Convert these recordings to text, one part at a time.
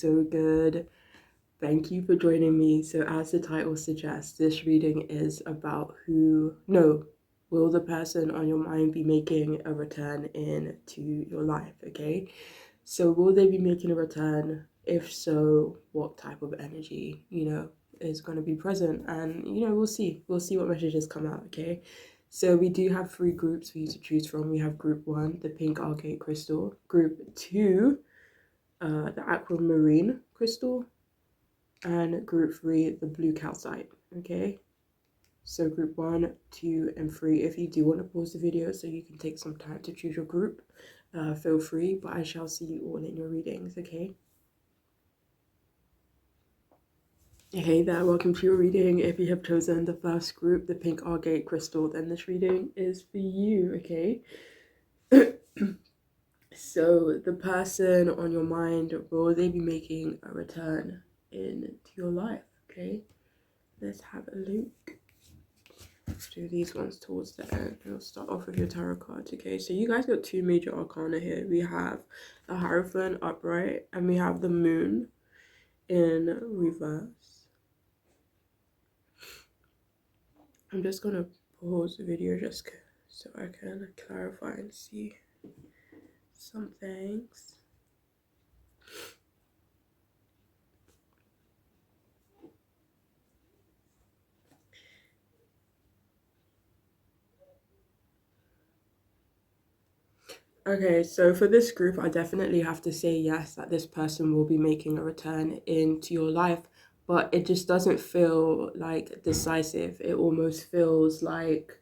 so good. Thank you for joining me. So as the title suggests, this reading is about will the person on your mind be making a return into your life, okay? So will they be making a return? If so, what type of energy, is going to be present? And, we'll see. We'll see what messages come out, okay? So we do have 3 groups for you to choose from. We have group 1, the pink agate crystal. Group 2, the aquamarine crystal. And group 3, the blue calcite, okay? So group 1, 2, and 3, if you do want to pause the video so you can take some time to choose your group, feel free, but I shall see you all in your readings, okay? Hey there, welcome to your reading. If you have chosen the first group, the pink agate crystal, then this reading is for you, okay? So the person on your mind, will they be making a return into your life, okay? Let's have a look. Let's do these ones towards the end. We'll start off with your tarot cards, okay? So you guys got 2 major arcana here. We have the Hierophant upright, and we have the moon in reverse. I'm just gonna pause the video just so I can clarify and see some things. Okay, so for this group, I definitely have to say yes, that this person will be making a return into your life, but it just doesn't feel like decisive. It almost feels like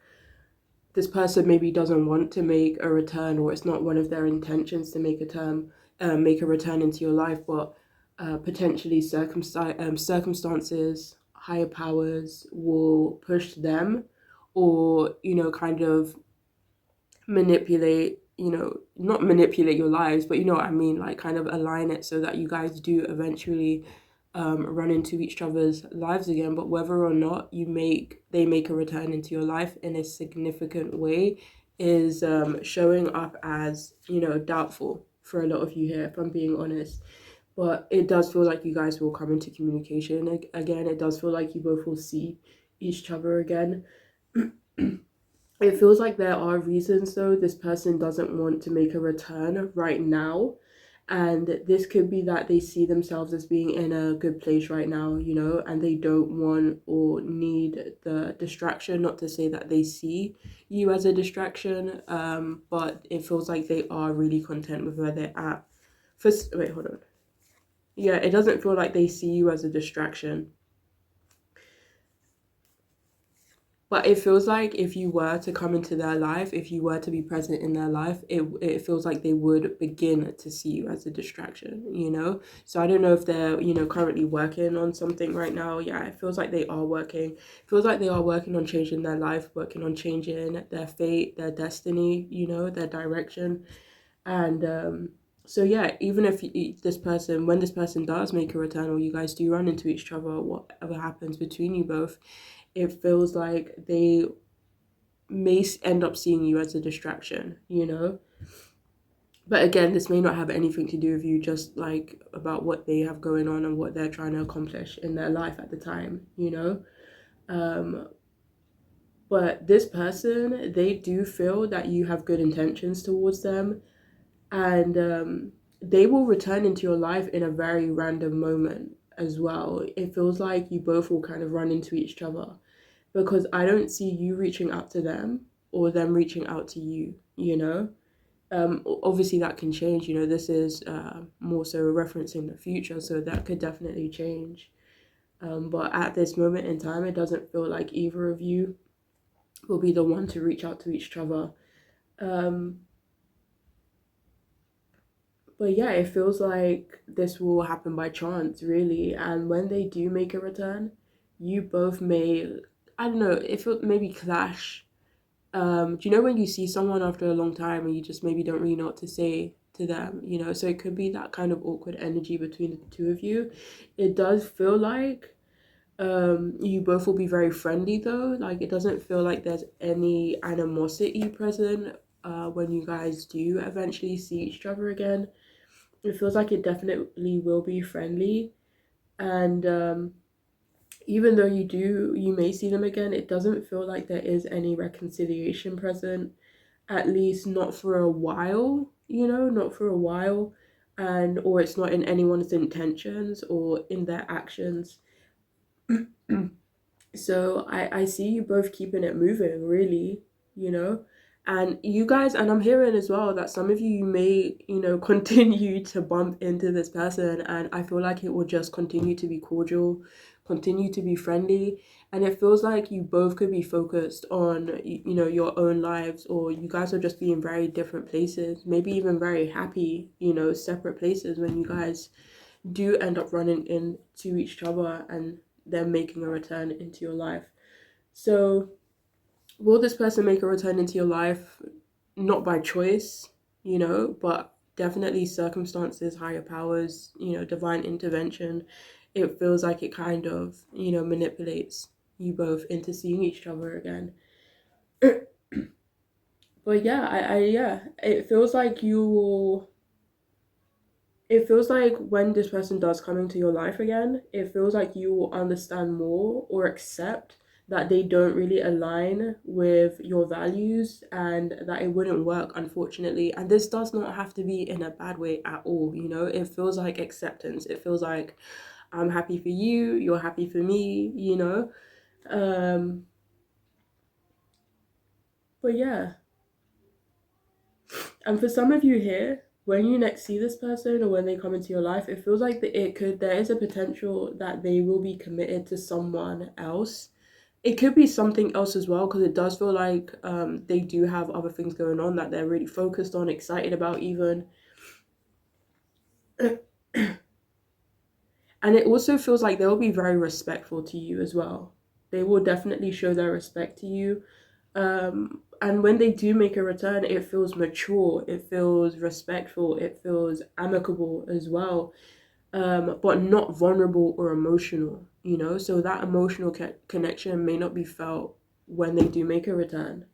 this person maybe doesn't want to make a return, or it's not one of their intentions to make a return into your life, but potentially circumstances, higher powers will push them, or kind of manipulate, not manipulate your lives, but you know what I mean, like kind of align it so that you guys do eventually run into each other's lives again. But whether or not they make a return into your life in a significant way is showing up as, doubtful for a lot of you here, if I'm being honest. But it does feel like you guys will come into communication again. It does feel like you both will see each other again. It feels like there are reasons, though, this person doesn't want to make a return right now. And this could be that they see themselves as being in a good place right now, and they don't want or need the distraction. Not to say that they see you as a distraction, but it feels like they are really content with where they're at. Wait, hold on. Yeah, it doesn't feel like they see you as a distraction. But it feels like if you were to come into their life, if you were to be present in their life, it feels like they would begin to see you as a distraction. So I don't know if they're, currently working on something right now. Yeah, it feels like they are working. It feels like they are working on changing their life, working on changing their fate, their destiny, their direction. And so yeah, even if when this person does make a return, or you guys do run into each other, whatever happens between you both, it feels like they may end up seeing you as a distraction, But again, this may not have anything to do with you, just like about what they have going on and what they're trying to accomplish in their life at the time, But this person, they do feel that you have good intentions towards them, and they will return into your life in a very random moment as well. It feels like you both will kind of run into each other, because I don't see you reaching out to them or them reaching out to you. Obviously that can change, this is more so referencing the future, so that could definitely change. But at this moment in time, it doesn't feel like either of you will be the one to reach out to each other. But yeah, it feels like this will happen by chance, really. And when they do make a return, you both may, I don't know, if it maybe clash. Do you know when you see someone after a long time and you just maybe don't really know what to say to them, So it could be that kind of awkward energy between the two of you. It does feel like you both will be very friendly, though. Like, it doesn't feel like there's any animosity present when you guys do eventually see each other again. it feels like it definitely will be friendly. And even though you may see them again, it doesn't feel like there is any reconciliation present, at least not for a while, not for a while. And or it's not in anyone's intentions or in their actions. So I see you both keeping it moving, really, you know. And you guys, and I'm hearing as well that some of you may, continue to bump into this person, and I feel like it will just continue to be cordial, continue to be friendly, and it feels like you both could be focused on, your own lives, or you guys will just be in very different places, maybe even very happy, separate places when you guys do end up running into each other and them making a return into your life. So, will this person make a return into your life? Not by choice, but definitely circumstances, higher powers, divine intervention. It feels like it kind of, manipulates you both into seeing each other again. But yeah, yeah, it feels like you will it feels like when this person does come into your life again, it feels like you will understand more or accept that they don't really align with your values and that it wouldn't work, unfortunately. And this does not have to be in a bad way at all, It feels like acceptance. It feels like I'm happy for you, you're happy for me. Um, but yeah. And for some of you here, when you next see this person or when they come into your life, it feels like there is a potential that they will be committed to someone else. It could be something else as well, because it does feel like they do have other things going on that they're really focused on, excited about even. And it also feels like they'll be very respectful to you as well. They will definitely show their respect to you. And when they do make a return, it feels mature, it feels respectful, it feels amicable as well, but not vulnerable or emotional, So that emotional connection may not be felt when they do make a return.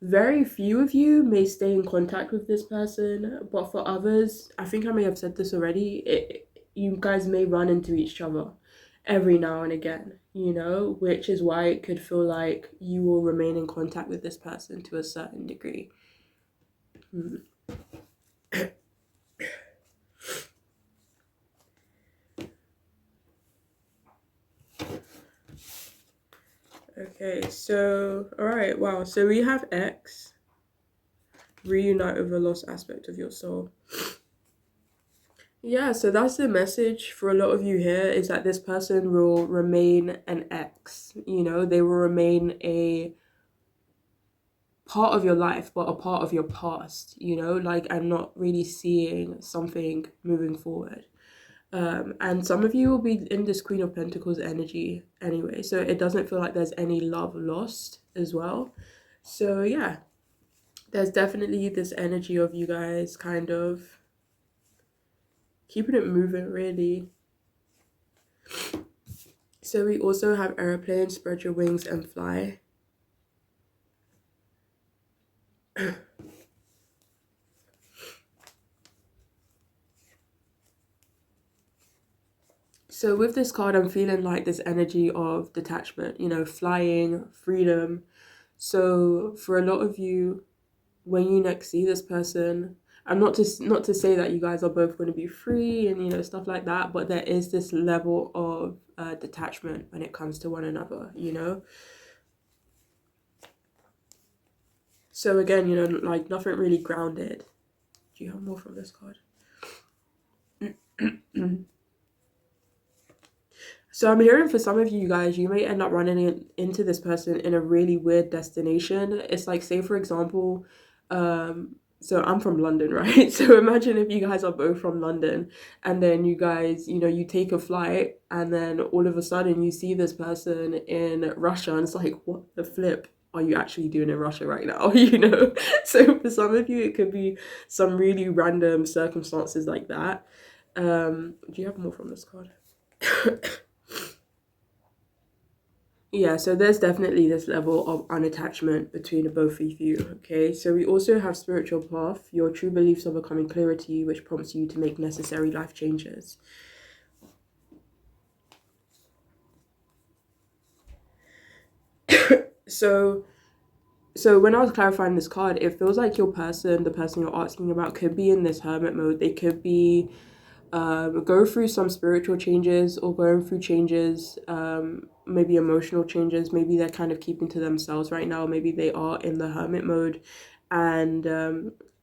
Very few of you may stay in contact with this person, but for others, I think I may have said this already, you guys may run into each other every now and again, which is why it could feel like you will remain in contact with this person to a certain degree. Hmm. Okay, so, all right, wow. So we have X, reunite with a lost aspect of your soul. Yeah, so that's the message for a lot of you here, is that this person will remain an X, they will remain a part of your life, but a part of your past, and not really seeing something moving forward. And some of you will be in this Queen of Pentacles energy anyway, so it doesn't feel like there's any love lost as well. So yeah, there's definitely this energy of you guys kind of keeping it moving, really. So we also have airplane, spread your wings and fly. So with this card, I'm feeling like this energy of detachment, flying, freedom. So for a lot of you, when you next see this person, I'm not to say that you guys are both going to be free and stuff like that, but there is this level of detachment when it comes to one another, So again, like nothing really grounded. Do you have more from this card? So I'm hearing for some of you guys, you may end up running into this person in a really weird destination. It's like, say for example, so I'm from London, right? So imagine if you guys are both from London and then you guys, you take a flight and then all of a sudden you see this person in Russia and it's like, what the flip are you actually doing in Russia right now? So for some of you, it could be some really random circumstances like that. Do you have more from this card? Yeah, so there's definitely this level of unattachment between the both of you, okay? So we also have spiritual path. Your true beliefs are becoming clearer to you, which prompts you to make necessary life changes. So so when I was clarifying this card, it feels like your person, the person you're asking about, could be in this hermit mode. They could be go through some spiritual changes or going through changes, maybe emotional changes. Maybe they're kind of keeping to themselves right now. Maybe they are in the hermit mode, and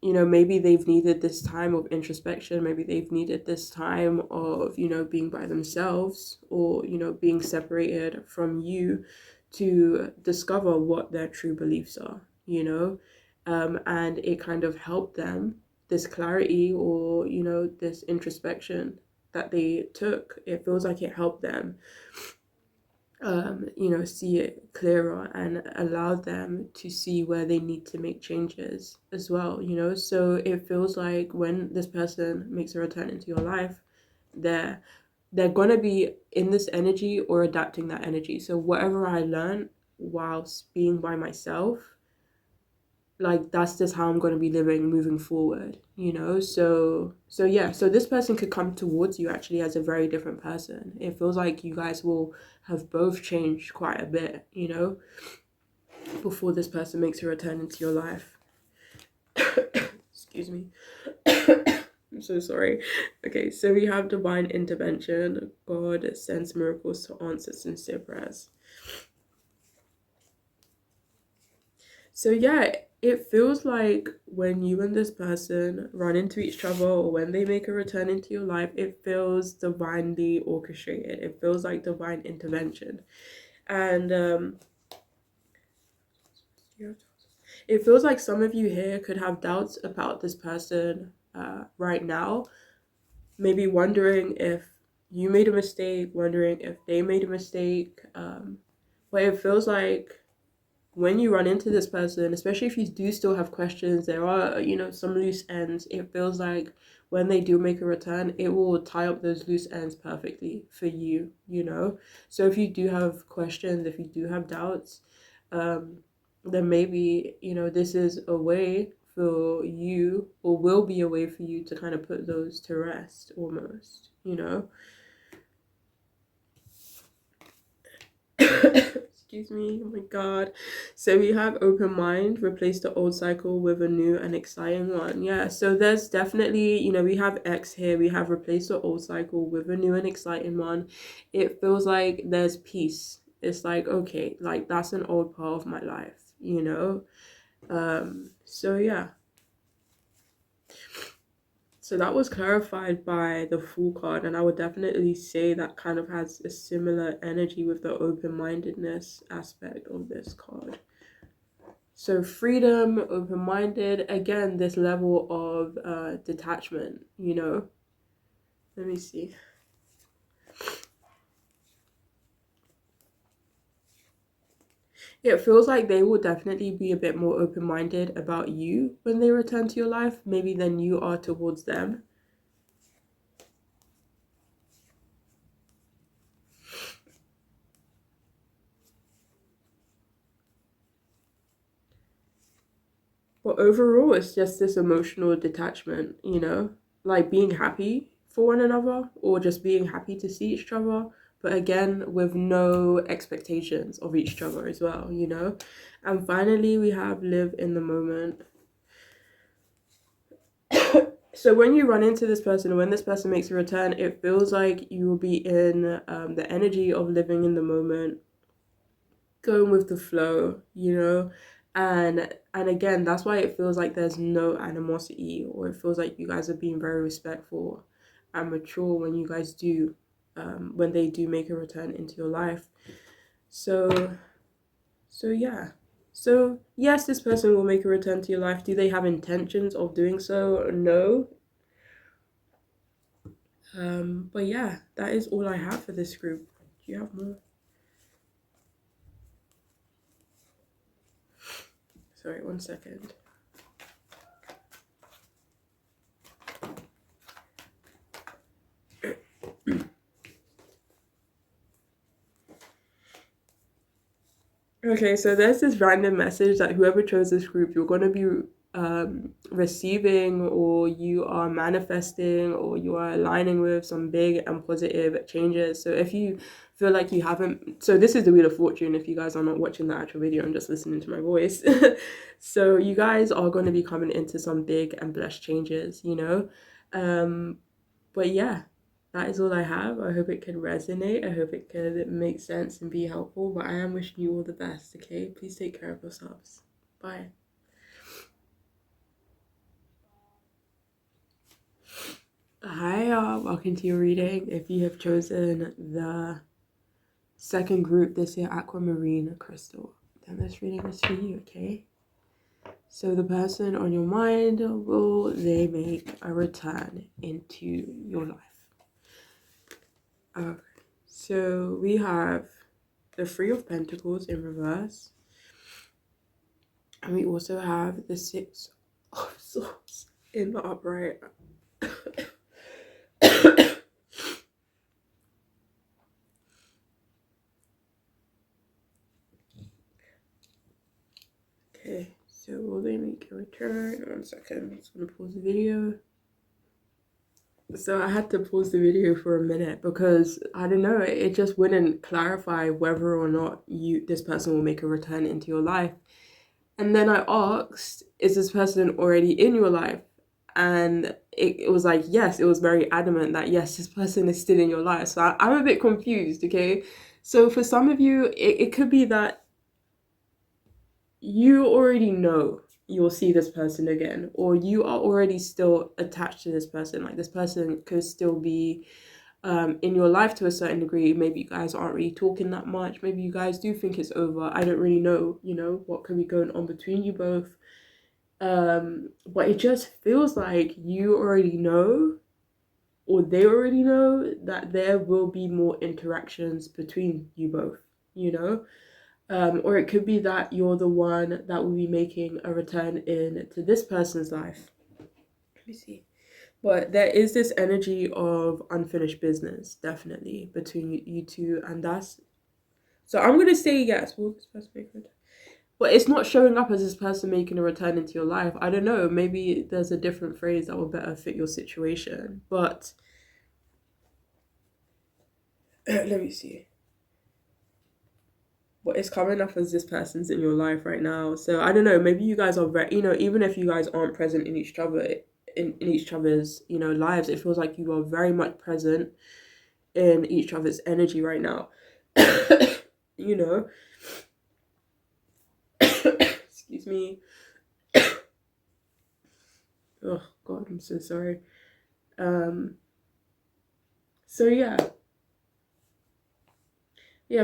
maybe they've needed this time of introspection. Maybe they've needed this time of being by themselves, or being separated from you to discover what their true beliefs are. And it kind of helped them, this clarity, or this introspection that they took. It feels like it helped them see it clearer and allowed them to see where they need to make changes as well. So it feels like when this person makes a return into your life, they're they're gonna be in this energy or adapting that energy. So whatever I learned whilst being by myself, like that's just how I'm going to be living moving forward. So yeah, so this person could come towards you actually as a very different person. It feels like you guys will have both changed quite a bit, before this person makes a return into your life. Excuse me. I'm so sorry. Okay, so we have divine intervention. God sends miracles to answer sincere prayers. So yeah, it feels like when you and this person run into each other, or when they make a return into your life, it feels divinely orchestrated. It feels like divine intervention. And it feels like some of you here could have doubts about this person right now. Maybe wondering if you made a mistake, wondering if they made a mistake. But it feels like when you run into this person, especially if you do still have questions, there are, some loose ends. It feels like when they do make a return, it will tie up those loose ends perfectly for you. So if you do have questions, if you do have doubts, then maybe, this is a way for you, or will be a way for you to kind of put those to rest almost. Excuse me, oh my god. So we have open mind, replace the old cycle with a new and exciting one. Yeah, so there's definitely, we have X here, we have replace the old cycle with a new and exciting one. It feels like there's peace. It's like, okay, like that's an old part of my life. So yeah. So that was clarified by the Fool card, and I would definitely say that kind of has a similar energy with the open-mindedness aspect of this card. So freedom, open-minded, again, this level of detachment. Let me see. It feels like they will definitely be a bit more open-minded about you when they return to your life, maybe than you are towards them. But overall, it's just this emotional detachment, like being happy for one another, or just being happy to see each other, but again, with no expectations of each other as well. And finally, we have live in the moment. So when you run into this person, or when this person makes a return, it feels like you will be in the energy of living in the moment, going with the flow. And again, that's why it feels like there's no animosity, or it feels like you guys are being very respectful and mature when you guys do when they do make a return into your life. So yeah. So yes, this person will make a return to your life. Do they have intentions of doing so? No. But yeah, that is all I have for this group. Do you have more? Sorry, 1 second. Okay, so there's this random message that whoever chose this group, you're going to be receiving, or you are manifesting, or you are aligning with some big and positive changes. So if you feel like you haven't, so this is the Wheel of Fortune if you guys are not watching the actual video and just listening to my voice. So you guys are going to be coming into some big and blessed changes, you know? But yeah, that is all I have. I hope it could resonate. I hope it could make sense and be helpful. But I am wishing you all the best, okay? Please take care of yourselves. Bye. Hi, welcome to your reading. If you have chosen the second group this year, Aquamarine Crystal, then this reading is for you, okay? So the person on your mind, will they make a return into your life? Okay, so we have the Three of Pentacles in reverse. And we also have the Six of Swords in the upright. Okay, so will they make a return? 1 second, I'm just gonna pause the video. So I had to pause the video for a minute because I don't know, it just wouldn't clarify whether or not this person will make a return into your life. And then I asked, is this person already in your life? And it was like, yes, it was very adamant that yes, this person is still in your life. So I'm a bit confused, okay? So for some of you, it could be that you already know you'll see this person again, or you are already still attached to this person. Like this person could still be in your life to a certain degree. Maybe you guys aren't really talking that much. Maybe you guys do think it's over. I don't really know, you know, what could be going on between you both. But it just feels like you already know, or they already know, that there will be more interactions between you both, you know? Or it could be that you're the one that will be making a return into this person's life. Let me see. But there is this energy of unfinished business, definitely, between you two, and that's... So I'm gonna say yes. Will this person make a return? But it's not showing up as this person making a return into your life. I don't know. Maybe there's a different phrase that will better fit your situation. But let me see. But it's coming up as this person's in your life right now. So I don't know. Maybe you guys are very, you know, even if you guys aren't present in each other, in each other's, you know, lives, it feels like you are very much present in each other's energy right now. You know. Excuse me. Oh God, I'm so sorry. So yeah,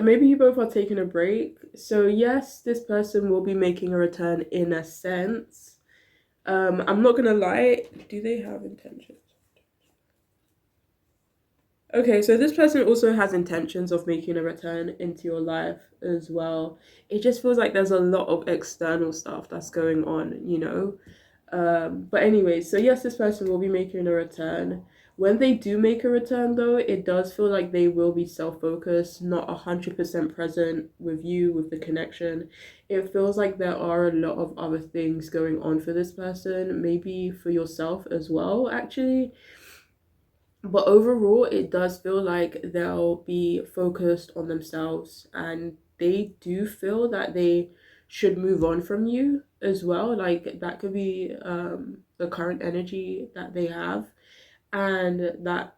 maybe you both are taking a break. So yes, this person will be making a return in a sense. I'm not gonna lie. Do they have intentions? Okay, so this person also has intentions of making a return into your life as well. It just feels like there's a lot of external stuff that's going on, you know? But anyway, so yes, this person will be making a return. When they do make a return, though, it does feel like they will be self-focused, not 100% present with you, with the connection. It feels like there are a lot of other things going on for this person, maybe for yourself as well, actually. But overall, it does feel like they'll be focused on themselves, and they do feel that they should move on from you as well. Like that could be the current energy that they have, and that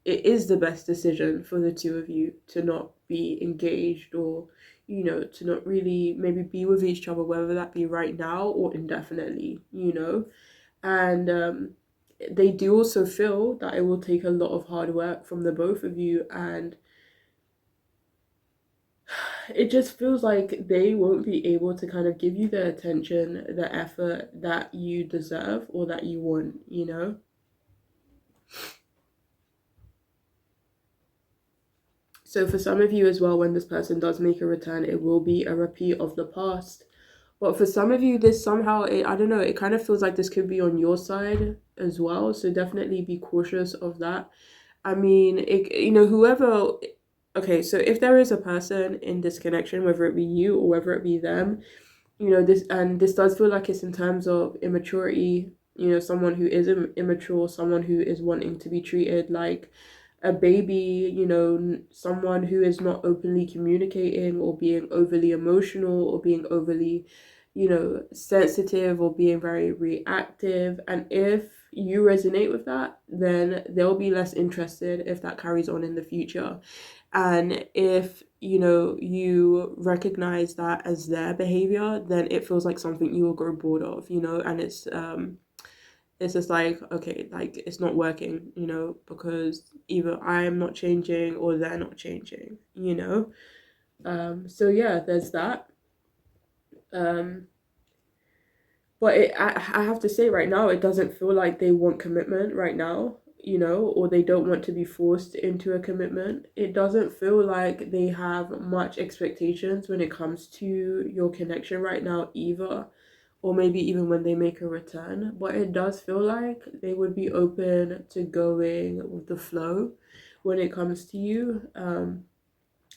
it is the best decision for the two of you to not be engaged, or you know, to not really maybe be with each other, whether that be right now or indefinitely, you know. And they do also feel that it will take a lot of hard work from the both of you, and it just feels like they won't be able to kind of give you the attention, the effort that you deserve or that you want, you know. So for some of you as well, when this person does make a return, it will be a repeat of the past. But for some of you, this somehow, I don't know, it kind of feels like this could be on your side as well. So definitely be cautious of that. I mean, you know, whoever okay, so if there is a person in this connection, whether it be you or whether it be them, this does feel like it's in terms of immaturity, someone who is immature, someone who is wanting to be treated like a baby, someone who is not openly communicating or being overly emotional or being overly, sensitive or being very reactive. And if you resonate with that, then they'll be less interested if that carries on in the future. And if, you recognize that as their behavior, then it feels like something you will grow bored of, and it's just like, okay, like it's not working, because either I am not changing or they're not changing, so yeah, there's that. Um, but I have to say right now, it doesn't feel like they want commitment right now, or they don't want to be forced into a commitment. It doesn't feel like they have much expectations when it comes to your connection right now either, or maybe even when they make a return. But it does feel like they would be open to going with the flow when it comes to you.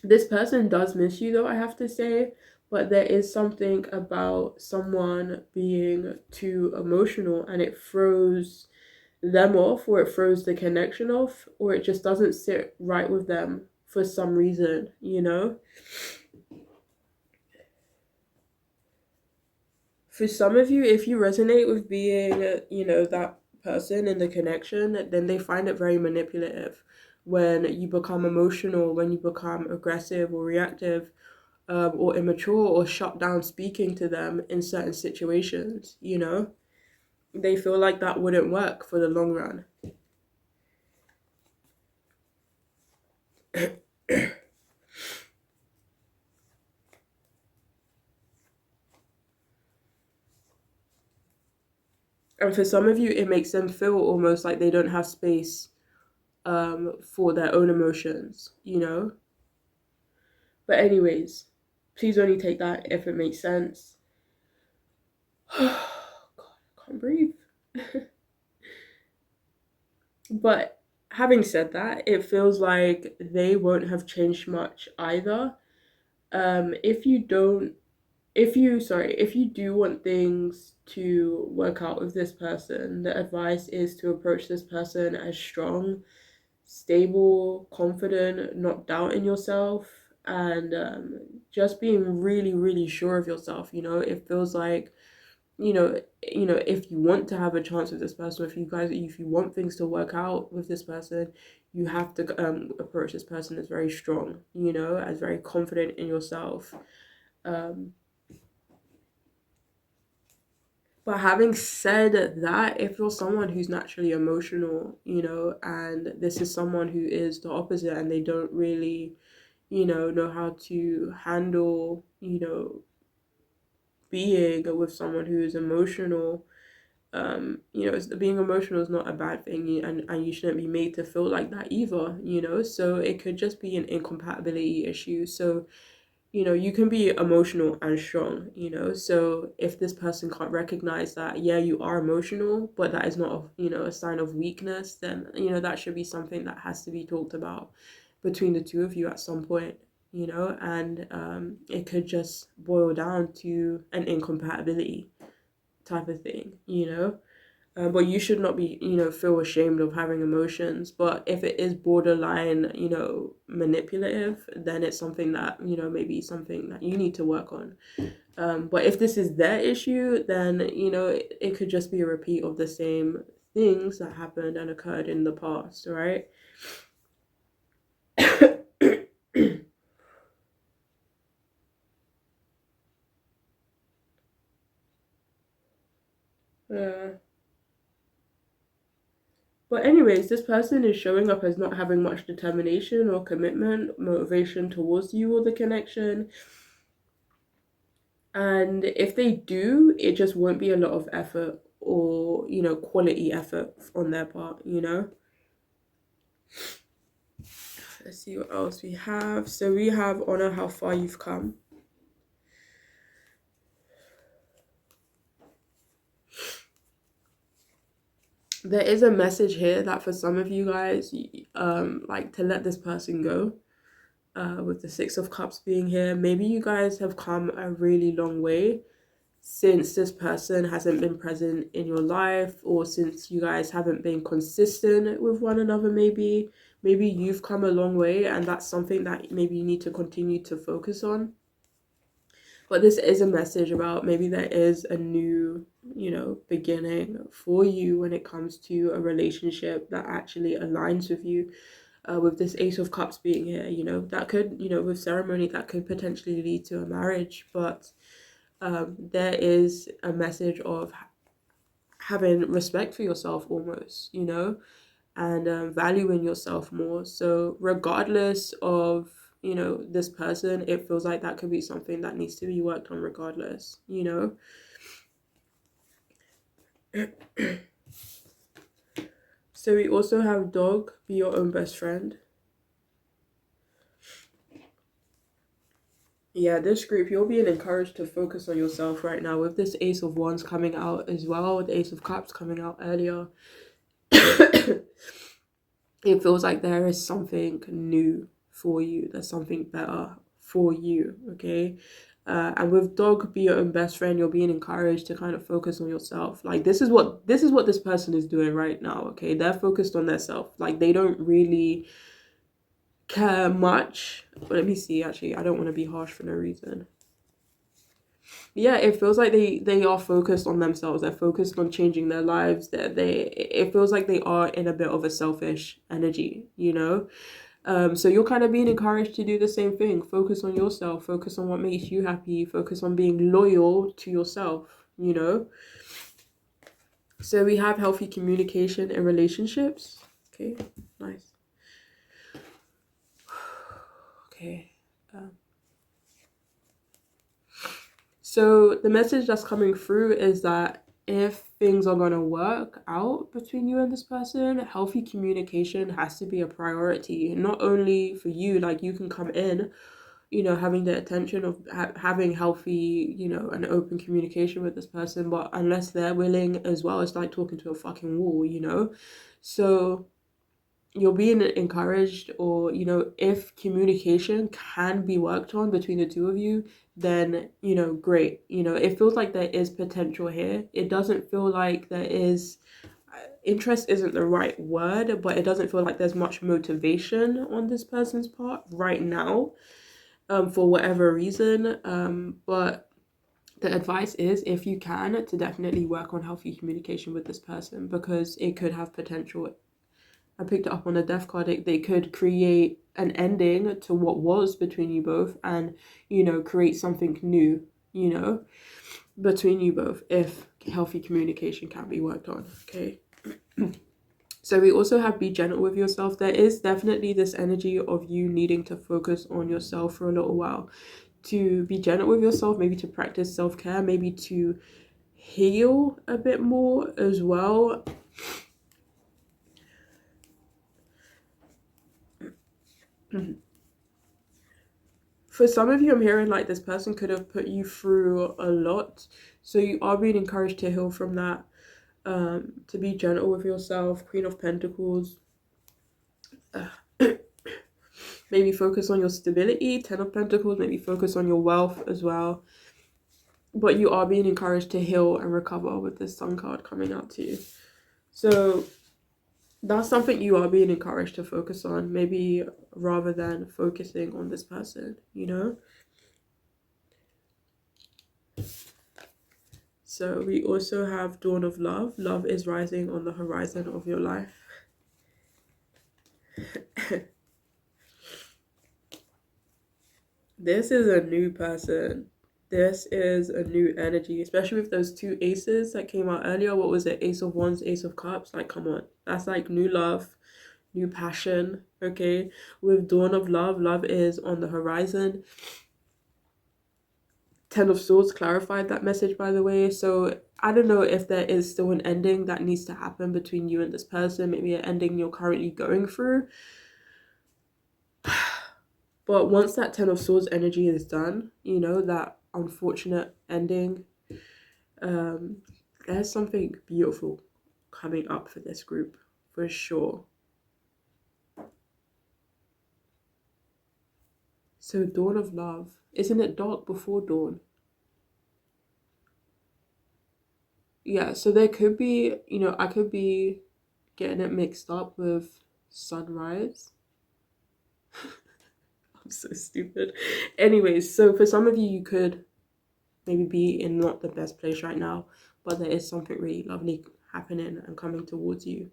This person does miss you though, I have to say, but there is something about someone being too emotional and it throws them off, or it throws the connection off, or it just doesn't sit right with them for some reason, For some of you, if you resonate with being, that person in the connection, then they find it very manipulative when you become emotional, when you become aggressive or reactive, or immature or shut down speaking to them in certain situations, They feel like that wouldn't work for the long run. And for some of you, it makes them feel almost like they don't have space for their own emotions, But anyways, please only take that if it makes sense. God, I can't breathe. But having said that, it feels like they won't have changed much either. If you don't, if you do want things to work out with this person, the advice is to approach this person as strong, stable, confident, not doubting yourself, and just being really, really sure of yourself. It feels like, if you want to have a chance with this person, if you want things to work out with this person, you have to approach this person as very strong, as very confident in yourself. Um, but having said that, if you're someone who's naturally emotional, and this is someone who is the opposite and they don't really, know how to handle, being with someone who is emotional, being emotional is not a bad thing, and you shouldn't be made to feel like that either, so it could just be an incompatibility issue. So, you can be emotional and strong, so if this person can't recognize that, yeah, you are emotional, but that is not a sign of weakness, then, that should be something that has to be talked about between the two of you at some point, and it could just boil down to an incompatibility type of thing, but you should not be, feel ashamed of having emotions. But if it is borderline, manipulative, then it's something that, maybe something that you need to work on. But if this is their issue, then, it could just be a repeat of the same things that happened and occurred in the past, right? Yeah. But anyways, this person is showing up as not having much determination or commitment, motivation towards you or the connection. And if they do, it just won't be a lot of effort or, quality effort on their part. Let's see what else we have. So we have honor how far you've come. There is a message here that for some of you guys, like to let this person go. with the Six of Cups being here. Maybe you guys have come a really long way since this person hasn't been present in your life, or since you guys haven't been consistent with one another. Maybe you've come a long way, and that's something that maybe you need to continue to focus on. But this is a message about maybe there is a new, beginning for you when it comes to a relationship that actually aligns with you. With this Ace of Cups being here, that could, with ceremony, that could potentially lead to a marriage. But there is a message of having respect for yourself almost, and valuing yourself more. So regardless of, this person, it feels like that could be something that needs to be worked on regardless, So we also have dog, be your own best friend. Yeah, this group, you're being encouraged to focus on yourself right now with this Ace of Wands coming out as well, with the Ace of Cups coming out earlier. It feels like there is something new for you. There's something better for you, okay? And with dog, be your own best friend, you're being encouraged to kind of focus on yourself. Like this is what this person is doing right now, okay? They're focused on their self. Like they don't really care much. But let me see, actually, I don't want to be harsh for no reason. Yeah, it feels like they are focused on themselves. They're focused on changing their lives. It feels like they are in a bit of a selfish energy, so you're kind of being encouraged to do the same thing. Focus on yourself, focus on what makes you happy, focus on being loyal to yourself, So we have healthy communication in relationships. Okay, nice. Okay. So the message that's coming through is that if things are going to work out between you and this person, healthy communication has to be a priority. Not only for you, like you can come in, having the attention of having healthy, and open communication with this person, but unless they're willing as well, it's like talking to a fucking wall, So you're being encouraged, or if communication can be worked on between the two of you, then great. It feels like there is potential here. It doesn't feel like there is interest isn't the right word, but it doesn't feel like there's much motivation on this person's part right now, for whatever reason. But the advice is, if you can, to definitely work on healthy communication with this person, because it could have potential. I picked it up on the death card. They could create an ending to what was between you both, and create something new, between you both, if healthy communication can be worked on. Okay. So we also have be gentle with yourself. There is definitely this energy of you needing to focus on yourself for a little while, to be gentle with yourself, maybe to practice self-care, maybe to heal a bit more as well. For some of you, I'm hearing like this person could have put you through a lot, so you are being encouraged to heal from that, to be gentle with yourself. Queen of Pentacles. Maybe focus on your stability. 10 of Pentacles, maybe focus on your wealth as well. But you are being encouraged to heal and recover with this Sun card coming out to you. So that's something you are being encouraged to focus on, maybe rather than focusing on this person, So we also have Dawn of Love. Love is rising on the horizon of your life. This is a new person. This is a new energy, especially with those two aces that came out earlier. What was it? Ace of Wands, Ace of Cups. Like, come on. That's like new love, new passion, okay? With Dawn of Love, love is on the horizon. 10 of Swords clarified that message, by the way. So I don't know if there is still an ending that needs to happen between you and this person. Maybe an ending you're currently going through. But once that 10 of Swords energy is done, that unfortunate ending, there's something beautiful coming up for this group, for sure. So dawn of love. Isn't it dark before dawn? Yeah, so there could be, I could be getting it mixed up with sunrise. I'm so stupid. Anyways, so for some of you, you could maybe be in not the best place right now, but there is something really lovely happening and coming towards you.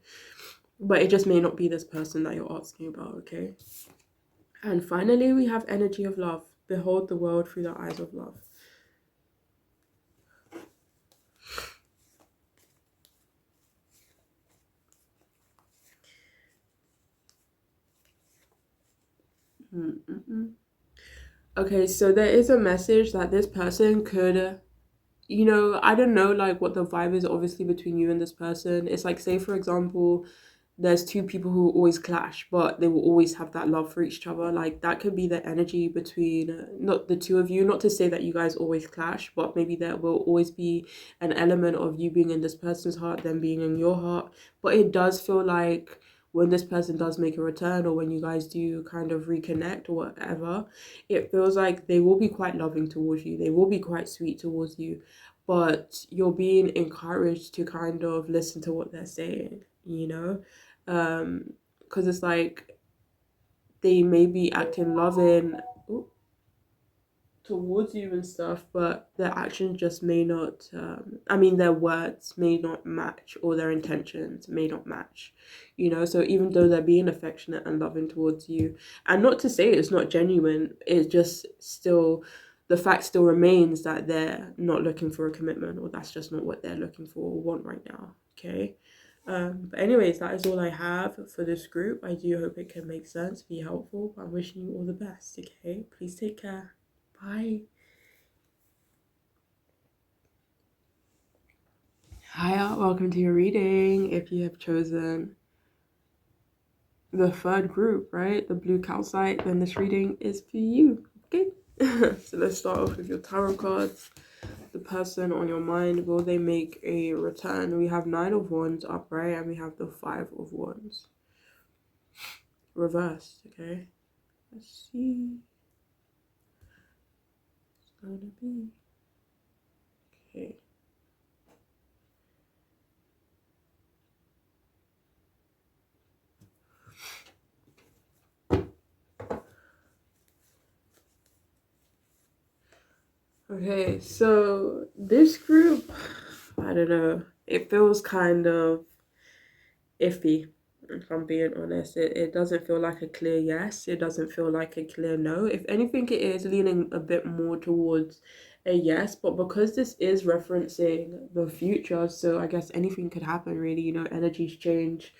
But it just may not be this person that you're asking about, okay? And finally, we have energy of love. Behold the world through the eyes of love. Okay, so there is a message that this person could, I don't know, like what the vibe is obviously between you and this person. It's like, say, for example, there's two people who always clash, but they will always have that love for each other. Like that could be the energy between not the two of you. Not to say that you guys always clash, but maybe there will always be an element of you being in this person's heart, them being in your heart. But it does feel like when this person does make a return, or when you guys do kind of reconnect or whatever, it feels like they will be quite loving towards you. They will be quite sweet towards you, but you're being encouraged to kind of listen to what they're saying, because it's like they may be acting loving towards you and stuff, but their actions just may not, their words may not match, or their intentions may not match, so even though they're being affectionate and loving towards you, and not to say it's not genuine, it's just still, the fact still remains that they're not looking for a commitment, or that's just not what they're looking for or want right now, okay? But anyways, that is all I have for this group. I do hope it can make sense, be helpful. I'm wishing you all the best, okay? Please take care. Bye. Hiya, welcome to your reading. If you have chosen the third group, right, the blue calcite, then this reading is for you, okay? So let's start off with your tarot cards. The person on your mind, will they make a return? We have 9 of Wands upright, and we have the 5 of Wands reversed, okay? Let's see. It's gonna be okay. Okay, so this group, I don't know, it feels kind of iffy, if I'm being honest. It doesn't feel like a clear yes, it doesn't feel like a clear no. If anything, it is leaning a bit more towards a yes, but because this is referencing the future, so I guess anything could happen really, energies change,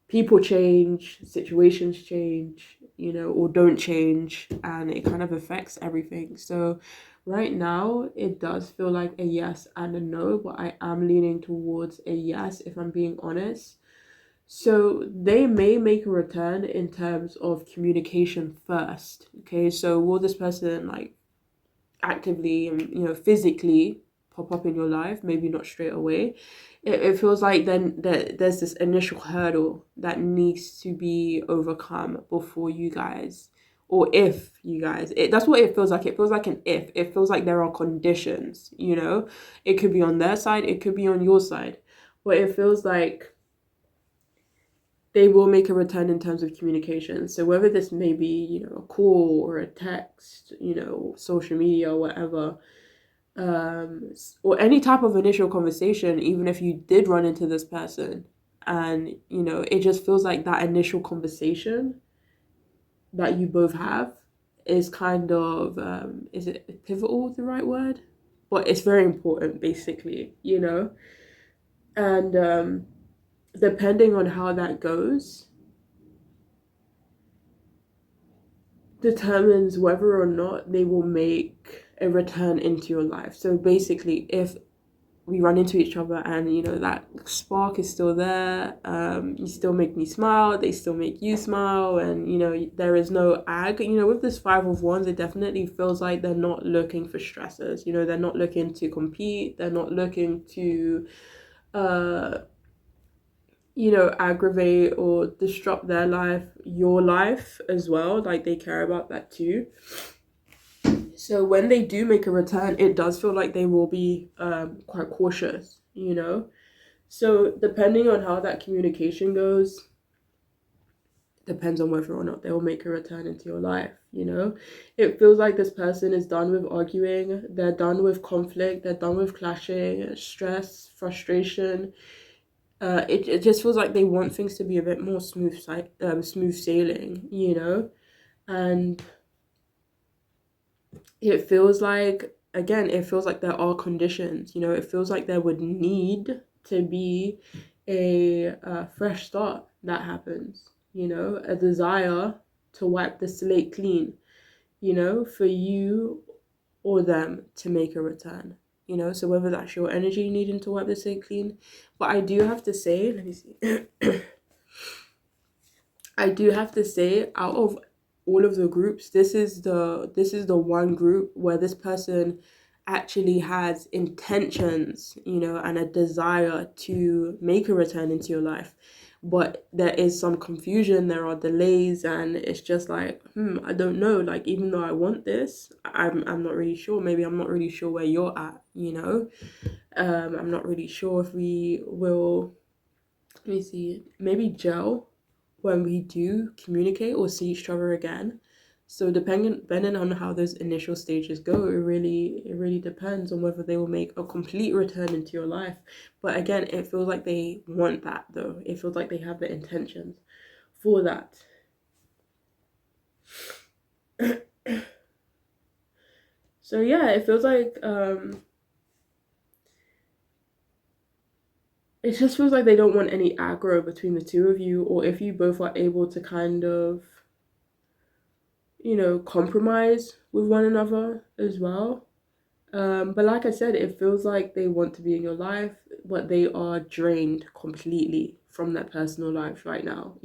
people change, situations change, or don't change, and it kind of affects everything. So right now, it does feel like a yes and a no, but I am leaning towards a yes, if I'm being honest. So they may make a return in terms of communication first. Okay, so will this person like actively and physically pop up in your life? Maybe not straight away. It feels like then there's this initial hurdle that needs to be overcome before you guys, or if you guys, that's what it feels like. It feels like an if. It feels like there are conditions, it could be on their side, it could be on your side, but it feels like they will make a return in terms of communication. So whether this may be, a call or a text, social media or whatever, or any type of initial conversation, even if you did run into this person and, it just feels like that initial conversation that you both have is kind of, is it pivotal, the right word? But it's very important, basically, and depending on how that goes determines whether or not they will make a return into your life. So basically, if we run into each other and that spark is still there, you still make me smile, they still make you smile, and there is no ag, with this 5 of Wands, it definitely feels like they're not looking for stressors. They're not looking to compete, they're not looking to aggravate or disrupt their life, your life as well. Like they care about that too. So when they do make a return, it does feel like they will be quite cautious. So depending on how that communication goes, depends on whether or not they will make a return into your life. It feels like this person is done with arguing, they're done with conflict, they're done with clashing, stress, frustration. It just feels like they want things to be a bit more smooth sailing. And it feels like, again, it feels like there are conditions. It feels like there would need to be a fresh start that happens. A desire to wipe the slate clean, for you or them to make a return. So whether that's your energy needing to wipe the slate clean. But I do have to say, let me see. I do have to say, out of all of the groups, this is the one group where this person actually has intentions, and a desire to make a return into your life. But there is some confusion, there are delays, and it's just like, I don't know. Like, even though I want this, I'm not really sure. Maybe I'm not really sure where you're at. I'm not really sure if we will, let me see, maybe gel when we do communicate or see each other again. So depending on how those initial stages go, it really depends on whether they will make a complete return into your life. But again, it feels like they want that though. It feels like they have the intentions for that. So yeah, it feels like it just feels like they don't want any aggro between the two of you, or if you both are able to kind of compromise with one another as well. But like I said, it feels like they want to be in your life, but they are drained completely from their personal lives right now.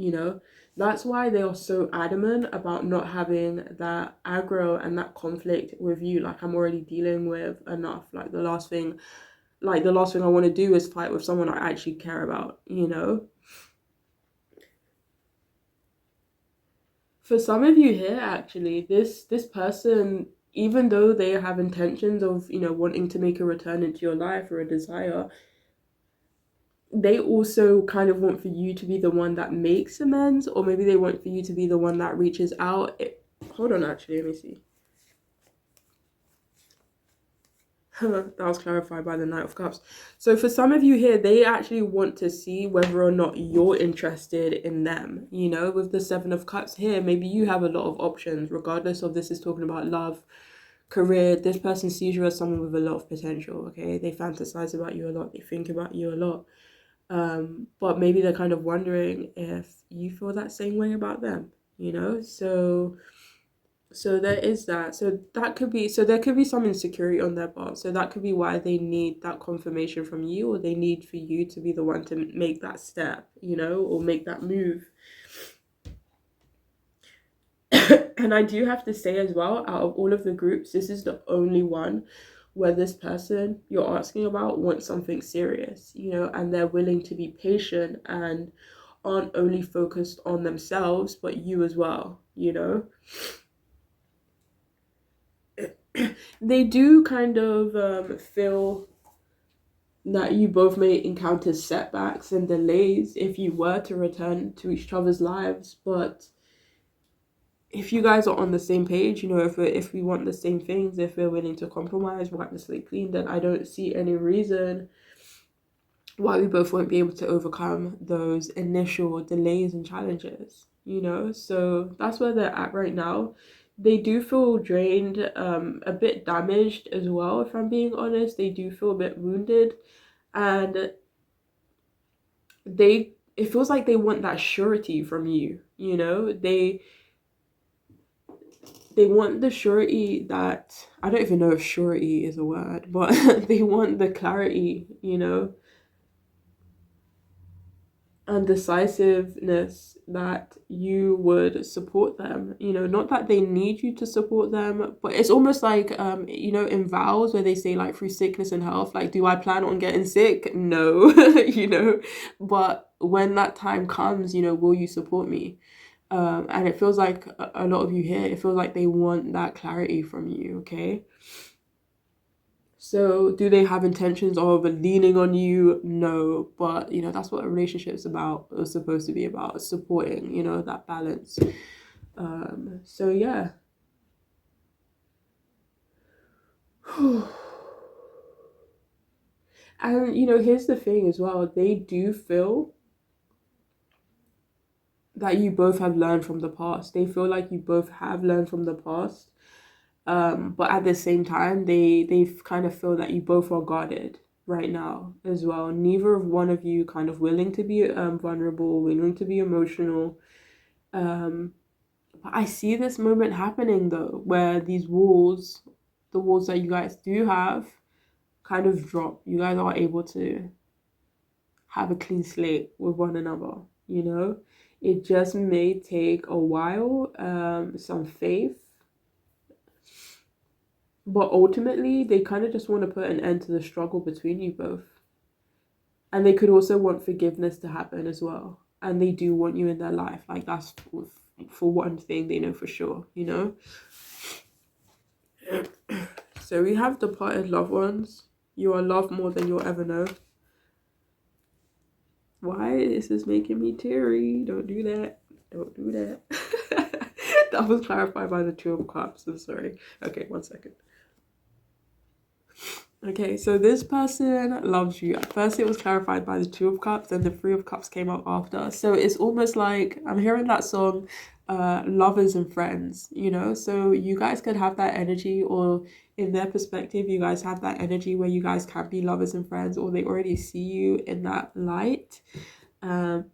That's why they are so adamant about not having that aggro and that conflict with you. Like, I'm already dealing with enough. Like the last thing I want to do is fight with someone I actually care about. For some of you here, actually, this person, even though they have intentions of wanting to make a return into your life or a desire, they also kind of want for you to be the one that makes amends, or maybe they want for you to be the one that reaches out. Hold on, actually, let me see. That was clarified by the Knight of Cups. So for some of you here, they actually want to see whether or not you're interested in them. With the Seven of Cups here, maybe you have a lot of options, regardless of this is talking about love, career. This person sees you as someone with a lot of potential, okay? They fantasize about you a lot. They think about you a lot. But maybe they're kind of wondering if you feel that same way about them. So there is that. So there could be some insecurity on their part. So that could be why they need that confirmation from you, or they need for you to be the one to make that step, or make that move. And I do have to say as well, out of all of the groups, this is the only one where this person you're asking about wants something serious, and they're willing to be patient and aren't only focused on themselves, but you as well. They do kind of feel that you both may encounter setbacks and delays if you were to return to each other's lives, but if you guys are on the same page, if we want the same things, if we're willing to compromise, wipe the slate clean, then I don't see any reason why we both won't be able to overcome those initial delays and challenges. So that's where they're at right now. They do feel drained, a bit damaged as well, if I'm being honest. They do feel a bit wounded, and it feels like they want that surety from you. They want the surety that, I don't even know if surety is a word, but they want the clarity. and decisiveness that you would support them. You know, not that they need you to support them, but it's almost like you know, in vows where they say like through sickness and health, like, do I plan on getting sick? No. You know, but when that time comes, you know, will you support me? And it feels like a lot of you here, it feels like they want that clarity from you. Okay, so do they have intentions of leaning on you? No, but you know, that's what a relationship is about, or supposed to be about, supporting, you know, that balance. So yeah. And you know, here's the thing as well, they do feel that you both have learned from the past. They feel like you both have learned from the past. But at the same time, they kind of feel that you both are guarded right now as well. Neither of one of you kind of willing to be vulnerable, willing to be emotional. Um, but I see this moment happening though, where these walls, the walls that you guys do have, kind of drop. You guys are able to have a clean slate with one another. You know, it just may take a while, some faith, but ultimately, they kind of just want to put an end to the struggle between you both. And they could also want forgiveness to happen as well. And they do want you in their life. Like, that's for one thing they know for sure, you know? So we have departed loved ones. You are loved more than you'll ever know. Why is this making me teary? Don't do that. Don't do that. That was clarified by the Two of Cups. I'm sorry. Okay, one second. Okay, so this person loves you. At first, it was clarified by the Two of Cups, and the Three of Cups came up after. So it's almost like I'm hearing that song, lovers and friends, you know? So you guys could have that energy, or in their perspective, you guys have that energy where you guys can be lovers and friends, or they already see you in that light. Oh.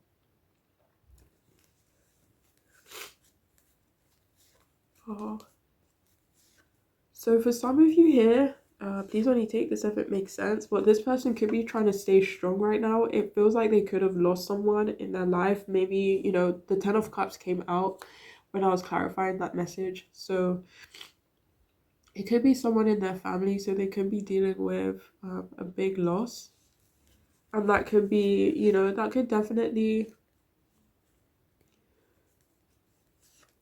So for some of you here, please only take this if it makes sense, but this person could be trying to stay strong right now. It feels like they could have lost someone in their life. Maybe, you know, the Ten of Cups came out when I was clarifying that message. So it could be someone in their family, so they could be dealing with a big loss. And that could be, you know, that could definitely...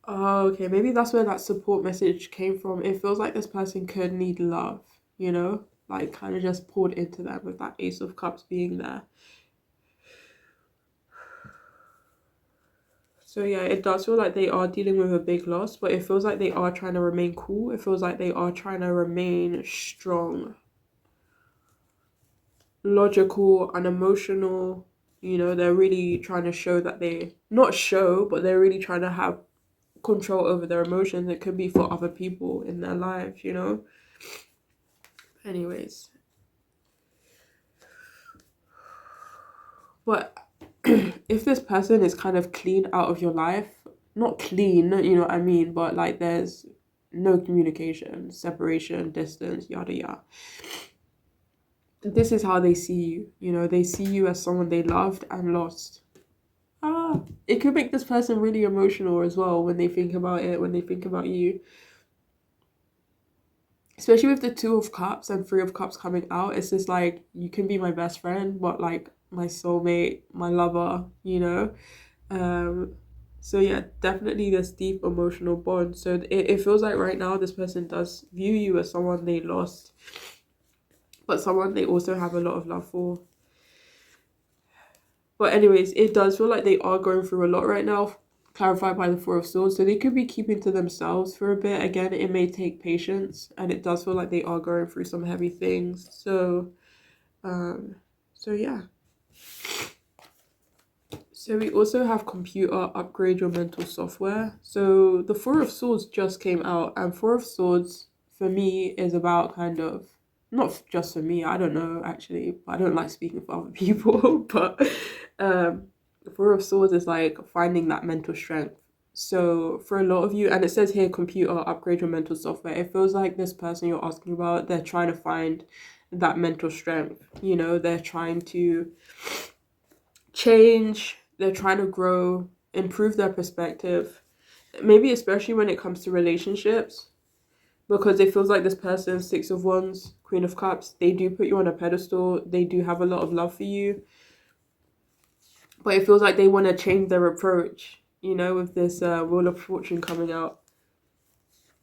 Oh, okay, maybe that's where that support message came from. It feels like this person could need love, you know? Like, kind of just poured into them with that Ace of Cups being there. So yeah, it does feel like they are dealing with a big loss, but it feels like they are trying to remain cool. It feels like they are trying to remain strong, logical, and emotional. You know, they're really trying to show that they... Not show, but they're really trying to have control over their emotions. It could be for other people in their lives, you know? Anyways. But if this person is kind of clean out of your life, not clean, you know what I mean, but like there's no communication, separation, distance, yada yada. This is how they see you. You know, they see you as someone they loved and lost. It could make this person really emotional as well when they think about it, when they think about you. Especially with the Two of Cups and Three of Cups coming out, it's just like, you can be my best friend, but like my soulmate, my lover, you know? So yeah, definitely this deep emotional bond. So it feels like right now this person does view you as someone they lost, but someone they also have a lot of love for. But anyways, it does feel like they are going through a lot right now, clarified by the Four of Swords. So they could be keeping to themselves for a bit. Again, it may take patience, and it does feel like they are going through some heavy things. So yeah. So we also have computer, upgrade your mental software. So the Four of Swords just came out, and Four of Swords for me is about kind of, not just for me, I don't know actually, I don't like speaking for other people, but the Four of Swords is like finding that mental strength. So for a lot of you, and it says here computer, upgrade your mental software, it feels like this person you're asking about, they're trying to find that mental strength, you know, they're trying to change they're trying to grow, improve their perspective, maybe especially when it comes to relationships, because it feels like this person, Six of Wands, Queen of Cups, they do put you on a pedestal, they do have a lot of love for you, but it feels like they want to change their approach, you know, with this Wheel of Fortune coming out.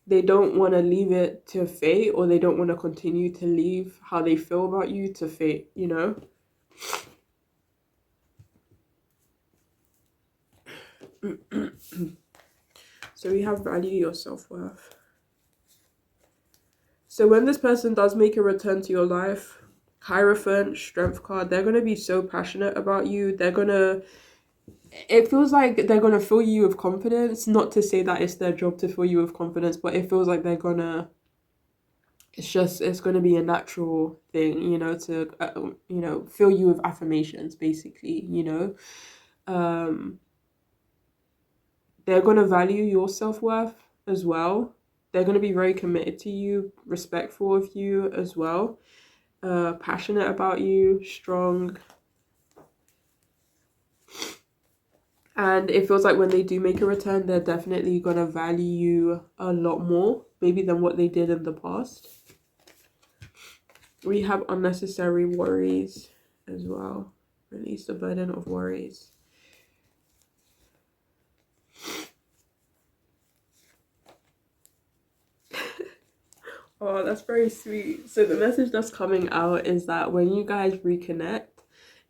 They don't want to leave it to fate, or they don't want to continue to leave how they feel about you to fate, you know? So we have value your self-worth. So when this person does make a return to your life, Hierophant, Strength card, they're going to be so passionate about you. They're going to, it feels like they're going to fill you with confidence. Not to say that it's their job to fill you with confidence, but it feels like they're going to, it's going to be a natural thing, you know, to, you know, fill you with affirmations, basically, you know. They're going to value your self-worth as well. They're going to be very committed to you, respectful of you as well, passionate about you, strong. And it feels like when they do make a return, they're definitely going to value you a lot more, maybe than what they did in the past. We have unnecessary worries as well. Release the burden of worries. Oh, that's very sweet. So the message that's coming out is that when you guys reconnect,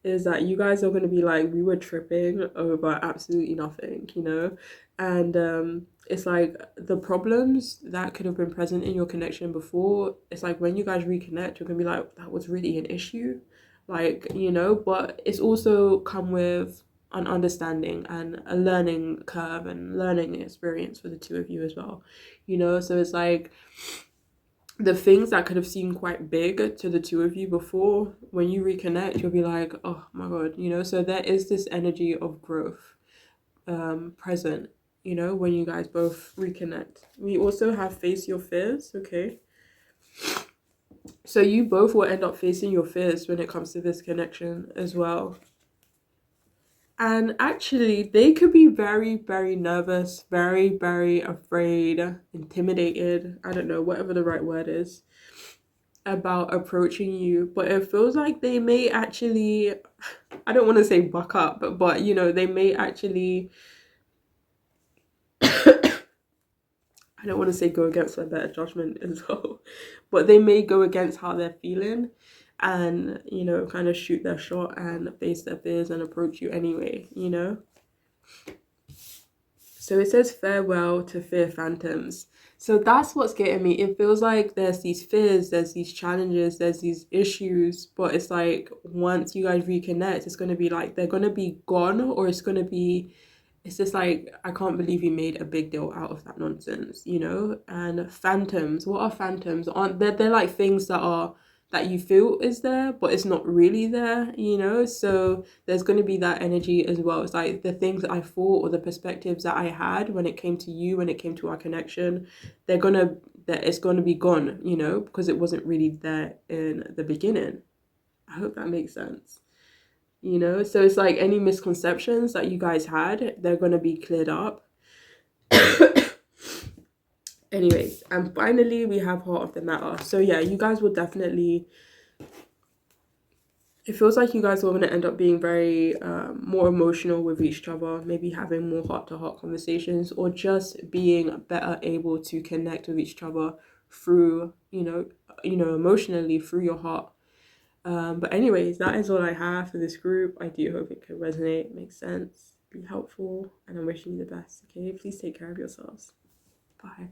is that you guys are going to be like, we were tripping over absolutely nothing, you know? And it's like the problems that could have been present in your connection before, it's like when you guys reconnect, you're going to be like, that was really an issue. Like, you know, but it's also come with an understanding and a learning curve and learning experience for the two of you as well, you know? So it's like, the things that could have seemed quite big to the two of you before, when you reconnect, you'll be like, oh my god, you know. So there is this energy of growth present, you know, when you guys both reconnect. We also have face your fears. Okay, so you both will end up facing your fears when it comes to this connection as well. And actually, they could be very, very nervous, very, very afraid, intimidated, I don't know, whatever the right word is, about approaching you. But it feels like they may actually, I don't want to say buck up, but you know, they may actually, I don't want to say go against their better judgment as well, but they may go against how they're feeling and, you know, kind of shoot their shot and face their fears and approach you anyway, you know. So it says farewell to fear phantoms. So that's what's getting me. It feels like there's these fears, there's these challenges, there's these issues, but it's like once you guys reconnect, it's going to be like they're going to be gone, or it's going to be, it's just like, I can't believe you made a big deal out of that nonsense, you know? And phantoms, what are phantoms? Aren't they're like things that are, that you feel is there, but it's not really there, you know? So there's going to be that energy as well. It's like the things that I thought, or the perspectives that I had when it came to you, when it came to our connection, that it's going to be gone, you know, because it wasn't really there in the beginning. I hope that makes sense. You know, so it's like any misconceptions that you guys had, they're going to be cleared up. Anyways, and finally we have Heart of the Matter. So yeah, you guys will definitely, it feels like you guys are going to end up being very more emotional with each other, maybe having more heart-to-heart conversations, or just being better able to connect with each other through, you know, emotionally through your heart. But anyways, that is all I have for this group. I do hope it could resonate, make sense, be helpful, and I'm wishing you the best. Okay, please take care of yourselves. Bye.